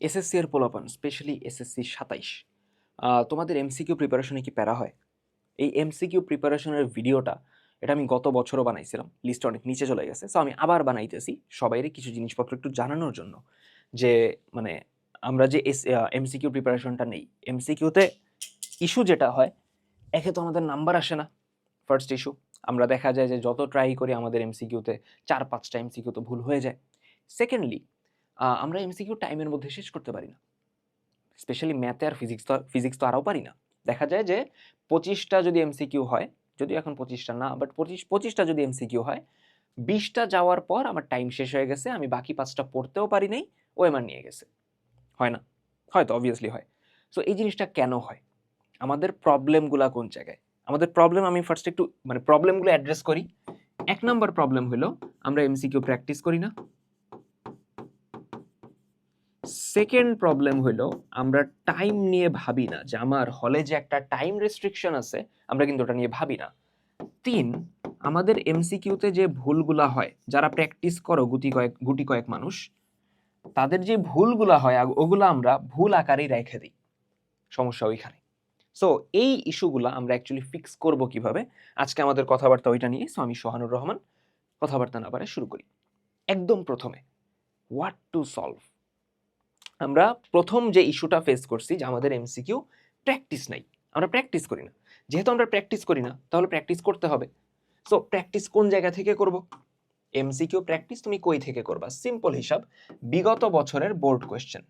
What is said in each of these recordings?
SSC এর পোলাপান, specially SSC ২৭, তোমাদের এমসিকিউ প্রিপারেশনে কি প্যারা হয়? এই এমসিকিউ প্রিপারেশনের ভিডিওটা এটা আমি গত বছরও বানাইছিলাম, লিস্টে অনেক নিচে চলে গেছে। সো আমি আবার বানাইতেছি সবাইরে কিছু জিনিসপত্র একটু জানানোর জন্য যে মানে আমরা যে এমসিকিউ প্রিপারেশনটা নেই, এমসিকিউতে ইস্যু যেটা হয়, একে তো আমাদের নাম্বার আসে না। ফার্স্ট ইস্যু, আমরা দেখা যায় যে যত ট্রাই করি আমাদের এমসিকিউতে ৪-৫টা এমসিকিউ তো ভুল হয়ে যায়। সেকেন্ডলি, আমরা এমসিকিউ টাইমের মধ্যে শেষ করতে পারি না। স্পেশালি ম্যাথে আর ফিজিক্স তো আরও পারি না। দেখা যায় যে ২৫টা যদি এমসিকিউ হয়, যদিও এখন ২৫টা না, বাট ২৫টা যদি এমসিকিউ হয়, ২০টা যাওয়ার পর আমার টাইম শেষ হয়ে গেছে, আমি বাকি ৫টা পড়তেও পারি নাই, ওএমআর নিয়ে গেছে। হয় না? হয়তো অবভিয়াসলি হয়। সো এই জিনিসটা কেন হয়? আমাদের প্রবলেমগুলা কোন জায়গায়? আমাদের প্রবলেম আমি ফার্স্ট একটু প্রবলেমগুলো অ্যাড্রেস করি। ১ নাম্বার প্রবলেম হলো আমরা এমসিকিউ প্র্যাকটিস করি না। সেকেন্ড প্রবলেম হলো আমরা টাইম নিয়ে ভাবি না, যে আমার হলে যে একটা টাইম রেস্ট্রিকশন আছে, আমরা কিন্তু ওটা নিয়ে ভাবি না। ৩, আমাদের এমসিকিউতে যে ভুলগুলা হয়, যারা প্র্যাকটিস করো গুটি কয়েক মানুষ, তাদের যে ভুলগুলা হয় ওগুলা আমরা ভুল আকারেই রেখে দিই। সমস্যা ওইখানে। সো এই ইস্যুগুলা আমরা অ্যাকচুয়ালি ফিক্স করব কিভাবে, আজকে আমাদের কথাবার্তা ওইটা নিয়ে। সো আমি সোহানুর রহমান, কথাবার্তা না বাড়ায় শুরু করি। একদম প্রথমে, হোয়াট টু সলভ। আমরা প্রথম যে ইস্যুটা ফেস করছি যে আমাদের এমসিকিউ প্র্যাকটিস নাই, আমরা প্র্যাকটিস করি না। যেহেতু আমরা প্র্যাকটিস করি না, তাহলে প্র্যাকটিস করতে হবে। সো প্র্যাকটিস কোন জায়গা থেকে করব? এমসিকিউ প্র্যাকটিস তুমি কই থেকে করবা? সিম্পল হিসাব, বিগত বছরের বোর্ড কোয়েশ্চেন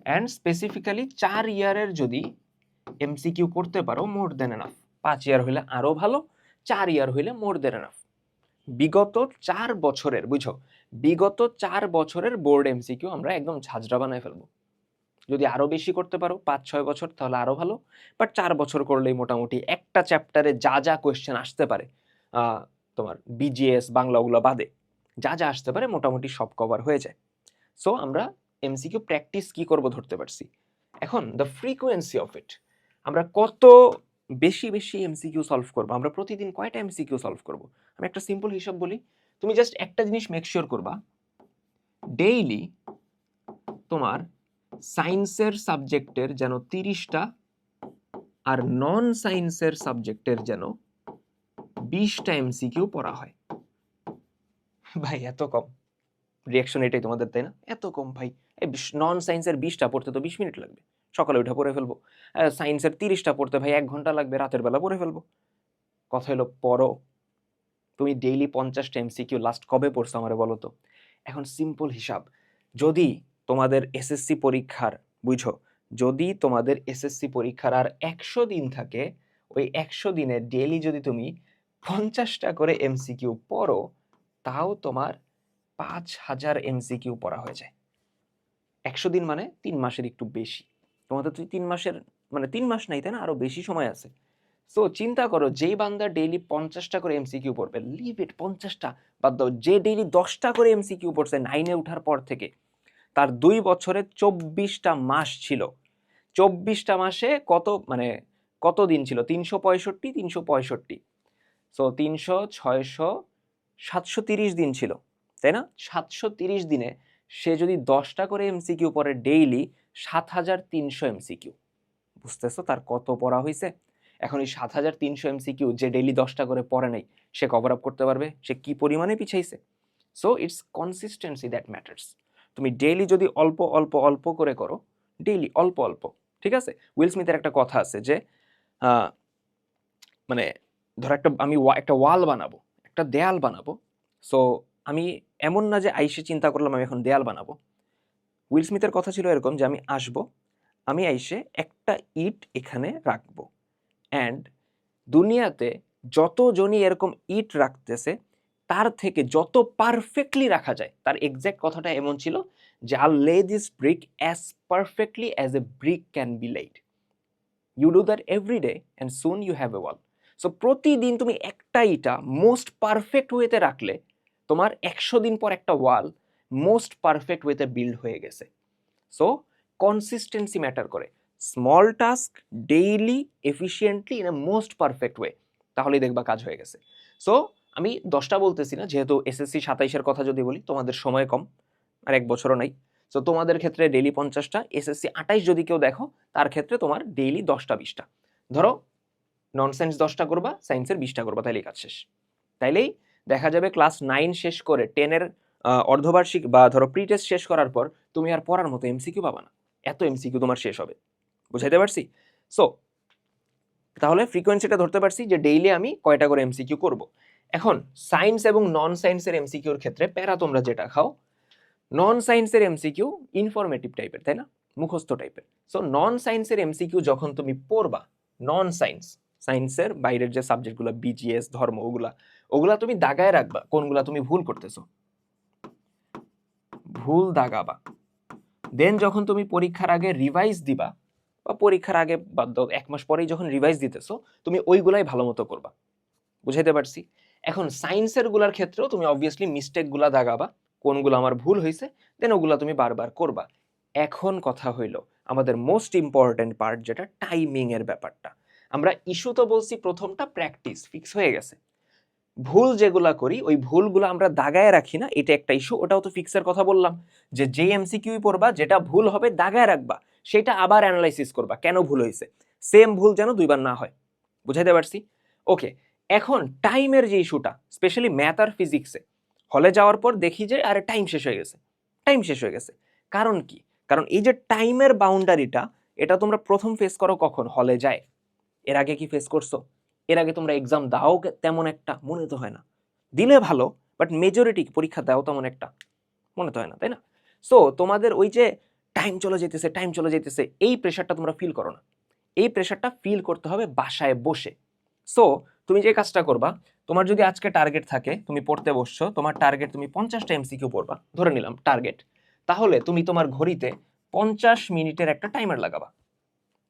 অ্যান্ড স্পেসিফিক্যালি 4 ইয়ারের যদি এমসিকিউ করতে পারো, মোর দেন এনাফ। 5 ইয়ার হইলে আরো ভালো, 4 ইয়ার হইলে মোর দেন এনাফ। বিগত 4 বছরের, বুঝো, বিগত 4 বছরের বোর্ড এমসিকিউ আমরা একদম ঝাঁঝরা বানায় ফেলবো। যদি আরো বেশি করতে পারো ৫-৬ বছর, তাহলে আরো ভালো। বাট 4 বছর করলেই মোটামুটি একটা চ্যাপ্টারে যা যা কোয়েশ্চেন আসতে পারে, তোমার বিজিএস বাংলা ওগুলো বাদে যা যা আসতে পারে, মোটামুটি সব কভার হয়ে যায়। সো আমরা এমসিকিউ প্র্যাকটিস কি করব ধরতে পারছি। এখন দ্য ফ্রিকোয়েন্সি অফ ইট, আমরা কত বেশি বেশি এমসিকিউ সলভ করবো, আমরা প্রতিদিন কয়টা এমসিকিউ সলভ করব। আমি একটা সিম্পল হিসাব বলি, তুমি জাস্ট একটা জিনিস মেক শিওর করবা, ডেইলি তোমার সায়েন্সের সাবজেক্টের যেন 30টা আর নন সায়েন্সের সাবজেক্টের যেন 20টা এমসিকিউ পড়া হয়। ভাই এত কম রিয়াকশন, এটাই তোমাদের, তাই না? এত কম ভাই। নন সায়েন্সের 20টা পড়তে তো 20 মিনিট লাগবে, সকালে উঠে পড়ে ফেলবো। সায়েন্সের 30টা পড়তে ভাই 1 ঘন্টা লাগবে, রাতের বেলা পড়ে ফেলবো। কথা হলো পড়ো। তুমি ডেইলি 50টা এমসিকিউ লাস্ট কবে পড়ছো আমারে বলো তো? এখন সিম্পল হিসাব, যদি তোমাদের এসএসসি পরীক্ষার, বুঝো, যদি তোমাদের এসএসসি পরীক্ষার আর 100 দিন থাকে, ওই 100 দিনে ডেইলি যদি তুমি 50টা করে এমসিকিউ পড়ো, তাও তোমার 5000 এমসিকিউ পড়া হয়ে যায়। 100 দিন মানে 3 মাসের একটু বেশি। তোমাদের তো 3 মাসের 3 মাস নাই, তাই না? আরো বেশি সময় আছে। সো চিন্তা করো, যেই বান্দা ডেইলি 50টা করে এমসিকিউ পড়বে, লিভ ইট 50টা বাদ দাও, যে ডেইলি 10টা করে এমসিকিউ পড়ছে 9-এ উঠার পর থেকে, তার 2 বছরে 24টা মাস ছিল। 24টা মাসে কত দিন ছিল? 365। সো 300, 600, 730 দিন ছিল, তাই না? 730 দিনে সে যদি 10টা করে এমসিকিউ পড়ে ডেইলি, 7300 এমসিকিউ। বুঝতেছো তার কত পড়া হয়েছে? এখন এই 7300 এমসিকিউ যে ডেইলি 10টা করে পড়ে নাই, সে কভার আপ করতে পারবে? সে কি পরিমাণে পিছাইছে? So it's consistency that matters. তুমি ডেইলি যদি অল্প অল্প অল্প করে করো, ডেইলি অল্প অল্প, ঠিক আছে? উইল স্মিথের একটা কথা আছে যে আহ, মানে ধরো আমি একটা ওয়াল বানাবো, একটা দেয়াল বানাবো। সো আমি এমন না যে আইসে চিন্তা করলাম আমি এখন দেয়াল বানাবো। উইল স্মিথের কথা ছিল এরকম যে আমি আসবো, আমি আইসে একটা ইট এখানে রাখবো, অ্যান্ড দুনিয়াতে যতজনই এরকম ইট রাখতেছে, তার থেকে যত পারফেক্টলি রাখা যায়, তার এক্স্যাক্ট কথাটা এমন ছিল যে I'll lay this brick as perfectly as a brick can be laid. You do that every day and soon you have a wall. So প্রতিদিন তুমি একটা ইটা মোস্ট পারফেক্ট ওয়েতে রাখলে, তোমার 100 দিন পর একটা ওয়াল মোস্ট পারফেক্ট ওয়েতে বিল্ড হয়ে গেছে। সো কনসিস্টেন্সি ম্যাটার করে। Small task daily efficiently in a most perfect way, তাহলেই দেখবা কাজ হয়ে গেছে। সো আমি 10টা বলতেছি না, যেহেতু এসএসসি 27-এর কথা যদি বলি, তোমাদের সময় কম, আর 1 বছরও নাই। সো তোমাদের ক্ষেত্রে ডেইলি 50টা, এসএসসি 28 যদি কেউ দেখো তার ক্ষেত্রে তোমার ডেইলি 10টা 20টা। ধরো ননসেন্স 10টা করবা, সায়েন্সের 20টা করবা, তাইলেই কাজ শেষ। তাইলেই দেখা যাবে ক্লাস 9 শেষ করে 10-এর অর্ধবার্ষিক বা ধরো প্রি টেস্ট শেষ করার পর তুমি আর পড়ার মতো এমসিকিউ পাবা না, এত এমসিকিউ তোমার শেষ হবে। বুঝাইতে পারছি? সো তাহলে ফ্রিকোয়েন্সিটা ধরতে পারছি যে ডেইলি আমি কয়টা করে এমসিকিউ করব। এখন সায়েন্স এবং নন সায়েন্সের এমসিকিউর ক্ষেত্রে প্যারা তোমরা যেটা খাও, নন সায়েন্সের এমসিকিউ ইনফরমেটিভ টাইপের, তাই না, মুখস্থ টাইপের। সো নন সায়েন্সের এমসিকিউ যখন তুমি পড়বা, নন সায়েন্স, সায়েন্সের বাইরের যে সাবজেক্টগুলো বিজিএস ধর্ম ওগুলা তুমি দাগায় রাখবা কোনগুলা তুমি ভুল করতেছো, ভুল দাগাবা। দেন যখন তুমি পরীক্ষার আগে রিভাইজ দিবা বা পরীক্ষার আগে বা 1 মাস পরেই যখন রিভাইজ দিতেছো, তুমি ওইগুলাই ভালো মতো করবা। বুঝাইতে পারছি? এখন সায়েন্সের গুলার ক্ষেত্রেও তুমি অবভিয়াসলি মিস্টেক গুলা দাগাবা, কোনগুলো আমার ভুল হয়েছে, দেন ওগুলা তুমি বারবার করবা। এখন কথা হইল আমাদের মোস্ট ইম্পর্টেন্ট পার্ট, যেটা টাইমিং এর ব্যাপারটা। আমরা ইস্যু তো বলছি প্রথমটা প্র্যাকটিস ফিক্স হয়ে গেছে, ভুল যেগুলা করি ওই ভুলগুলো আমরা দাগায় রাখি না, এটা একটা ইস্যু। ওটাও তো ফিক্সের কথা বললাম যে যে এমসিকিউ পড়বা যেটা ভুল হবে দাগায় রাখবা, সেটা আবার অ্যানালাইসিস করবা কেন ভুল হয়েছে, সেম ভুল যেন দুইবার না হয়। বুঝাইতে পারছি? ওকে, এখন টাইমের যে ইস্যুটা, স্পেশালি ম্যাথ আর ফিজিক্সে হলে যাওয়ার পর দেখি যে আরে টাইম শেষ হয়ে গেছে, টাইম শেষ হয়ে গেছে। কারণ কি? কারণ এই যে টাইমের বাউন্ডারিটা, এটা তোমরা প্রথম ফেস করো কখন? হলে যায়। এর আগে কি ফেস করছো? এর আগে তোমরা এক্সাম দাও তেমন একটা মনে তো হয় না, দিলে ভালো বাট মেজরিটি পরীক্ষা দাও তেমন একটা মনে তো হয় না, তাই না? সো তোমাদের ওই যে টাইম চলে যেতেছে, টাইম চলে যেতেছে, এই প্রেশারটা তোমরা ফিল করো না। এই প্রেশারটা ফিল করতে হবে বাসায় বসে। সো তুমি যে কাজটা করবা, তোমার যদি আজকে টার্গেট থাকে, তুমি পড়তে বসছো, তোমার টার্গেট তুমি 50টা এমসিকিউ পড়বা, ধরে নিলাম টার্গেট, তাহলে তুমি তোমার ঘড়িতে 50 মিনিটের একটা টাইমার লাগাবা,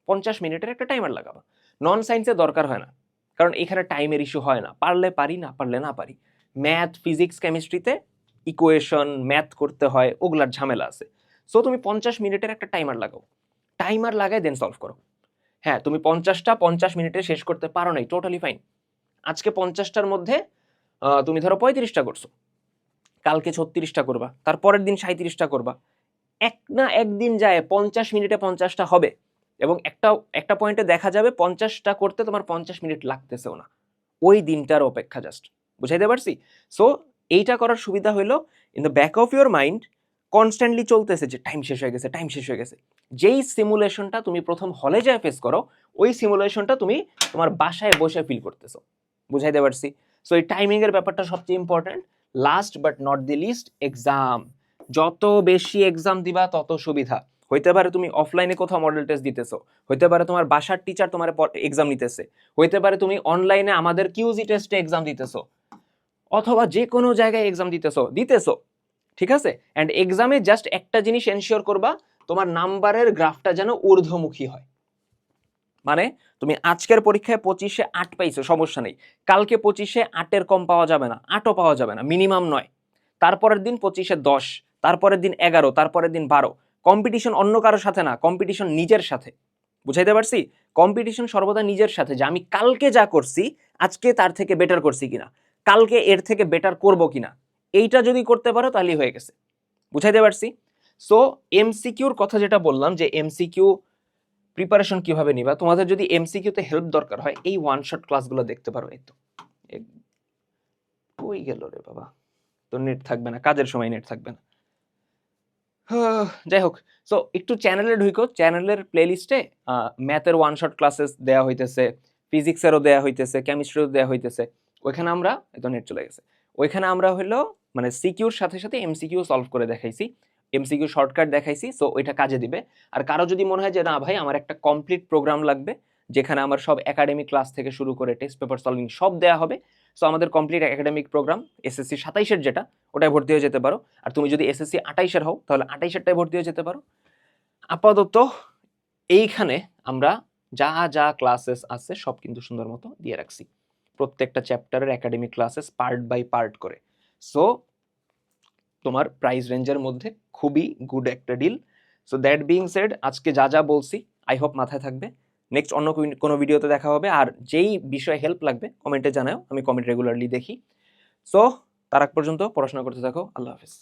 50 মিনিটের একটা টাইমার লাগাবা। নন সায়েন্সে দরকার হয় না, কারণ এখানে টাইমের ইস্যু হয় না, পারলে পারি না পারলে না পারি। ম্যাথ ফিজিক্স কেমিস্ট্রিতে ইকুয়েশন ম্যাথ করতে হয়, ওগুলার ঝামেলা আছে। সো তুমি 50 মিনিটের একটা টাইমার লাগাও, টাইমার লাগায় দেন সলভ করো। হ্যাঁ, তুমি 50টা 50 মিনিটে শেষ করতে পারো নাই, টোটালি ফাইন। আজকে 50টার মধ্যে তুমি ধরো 35টা করছো, কালকে 36টা করবা, তারপরের দিন 37টা করবা। এক না একদিন যায় 50 মিনিটে 50টা হবে, এবং একটা পয়েন্টে দেখা যাবে 50টা করতে তোমার 50 মিনিট লাগতেছেও না, ওই দিনটার অপেক্ষা জাস্ট। বুঝাইতে পারছি? সো এইটা করার সুবিধা হলো in the back of your mind constantly চলতেছে যে টাইম শেষ হয়ে গেছে, টাইম শেষ হয়ে গেছে। যেই সিমুলেশনটা তুমি প্রথম হলে যায় ফেস করো, ওই সিমুলেশনটা তুমি তোমার বাসায় বসে ফিল করতেছো। বুঝাইতে পারছি? সো এই টাইমিং এর ব্যাপারটা সবচেয়ে important. Last but not the least, exam. যত বেশি এক্সাম দিবা তত সুবিধা। হইতে পারে তুমি অফলাইনে কোথাও মডেল টেস্ট দিতেছো, হইতে পারে তোমার বাসার টিচার তোমার এক্সাম নিতেছে, হইতে পারে তুমি অনলাইনে আমাদের কিউজি টেস্টে এক্সাম দিতেছো, অথবা যে কোনো জায়গায় এক্সাম দিতেছো, ঠিক আছে? অ্যান্ড এক্সামে জাস্ট একটা জিনিস এনশিওর করবা, তোমার নাম্বারের গ্রাফটা যেন ঊর্ধ্বমুখী হয়। মানে তুমি আজকের পরীক্ষায় 25-এ 8 পাইছো, সমস্যা নেই, কালকে 25-এ 8-এর কম পাওয়া যাবে না, 8ও পাওয়া যাবে না, মিনিমাম 9। তারপরের দিন 25-এ 10, তারপরের দিন 11, তারপরের দিন 12। কম্পিটিশন অন্য কারোর সাথে না, কম্পিটিশন নিজের সাথে। বুঝাইতে পারছি? কম্পিটিশন সর্বদা নিজের সাথে, যে আমি কালকে যা করছি আজকে তার থেকে বেটার করছি কিনা, কালকে এর থেকে বেটার করব কিনা, এইটা যদি করতে পারো তাহলেই হয়ে গেছে। বুঝাইতে পারছি? সো এমসিকিউর কথা যেটা বললাম, যে এমসিকিউ প্রিপারেশন কিভাবে নিবা, তোমাদের যদি এমসিকিউতে হেল্প দরকার হয় এই ওয়ান শট ক্লাসগুলো দেখতে পারো। এই তো কই গেল রে বাবা, তো নেট থাকবে না, কাজের সময় নেট থাকবে না। যাই হোক, সো একটু চ্যানেলে ঢুকো, চ্যানেলের প্লেলিস্টে ম্যাথের ওয়ান শট ক্লাসেস দেওয়া হইতেছে, ফিজিক্সেরও দেওয়া হইতেছে, কেমিস্ট্রিও দেওয়া হইতেছে। ওইখানে আমরা, এত নেট চলে গেছে, ওইখানে আমরা হলো মানে সিকিউর সাথে সাথে এমসিকিউ সলভ করে দেখাইছি, এমসিকিউ শর্টকাট দেখাইছি। সো ওইটা কাজে দিবে। আর কারো যদি মনে হয় যে না ভাই আমার একটা কমপ্লিট প্রোগ্রাম লাগবে, যেখানে আমার সব একাডেমিক ক্লাস থেকে শুরু করে টেস্ট পেপার সলভিং সব দেওয়া হবে, সো আমাদের কমপ্লিট একাডেমিক প্রোগ্রাম এসএসসি 27-এর যেটা, ওটাই ভর্তি হয়ে যেতে পারো। আর তুমি যদি এসএসসি 28-এর হও তাহলে 28-এরটাই ভর্তি হয়ে যেতে পারো। আপাতত এইখানে আমরা যা যা ক্লাসেস আছে সব কিন্তু সুন্দর মতো দিয়ে রাখছি, প্রত্যেকটা চ্যাপ্টারের academic classes part by part করে। সো তোমার প্রাইস রেঞ্জের মধ্যে খুবই গুড একটা deal. So that being said, আজকে যা যা বলছি আই হোপ মাথায় থাকবে। নেক্সট অন্য কোনো ভিডিওতে দেখা হবে। আর যেই বিষয়ে হেল্প লাগবে কমেন্টে জানাও, আমি কমেন্ট রেগুলারলি দেখি। সো তার আগ পর্যন্ত পড়াশোনা করতে থাকো। আল্লাহ হাফেজ।